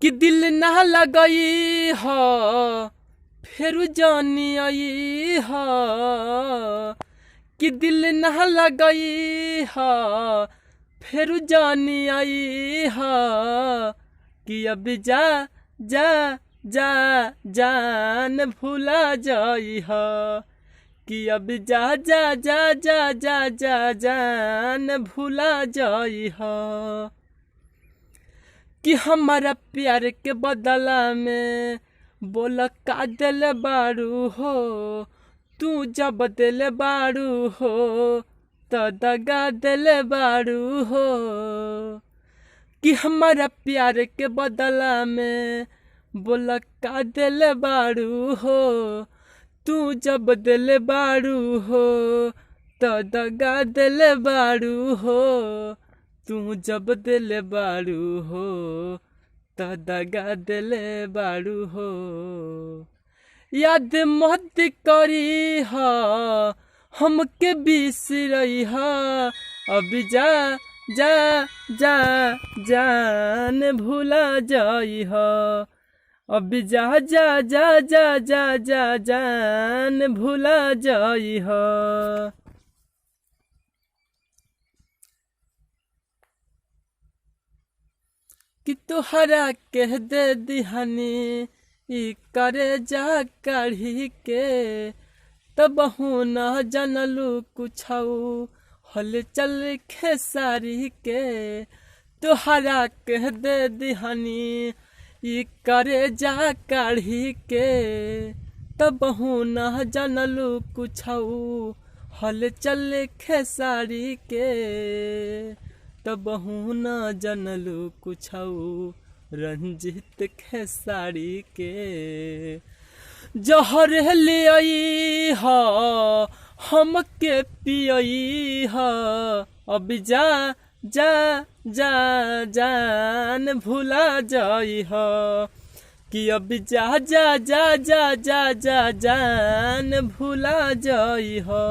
कि दिल ना लगई हो फिर जानी आई हो, कि दिल ना लगई हो फिर जानी आई हो, कि अब जा जा जा जान भूला जाई हो, कि अब जा जा जा जा जा जा जान भूला जाई हो, कि हमारा प्यार के बदला में बोला का दिल बारू हो, तू जब दिल बारू हो तो दगा दिल बारू हो, कि हमारा प्यार के बदला में बोला का दिल बारू हो, तू जब दिल बारू हो तो दगा दिल बारू हो, तू जब दिल बारू हो तो दगा दिल बारू हो। याद मत करी हा हमके बिसरई हा, अब जा जा जा जान भूला जाई हा, अब जा जा जा जा जा जा जान भूला जाई हा। कि तोहरा कह दे दिहानी ई करे जा काढ़ी के, तब हूँ न जनलू कुछऊ हल चल खेसारी के, तोहरा कह दे दिहानी ई करे जा काढ़ी के, तब हूँ न जनलू कुछऊ हल चल खेसारी के, तब हूँ न जनलू कुछऊ रंजित खेसारी के, जहर लियई हा हमके पियई हा, अब जा जा जा जान भूला जाई हा, कि अब जा जा जा जा जा जा जान भूला जाई हा।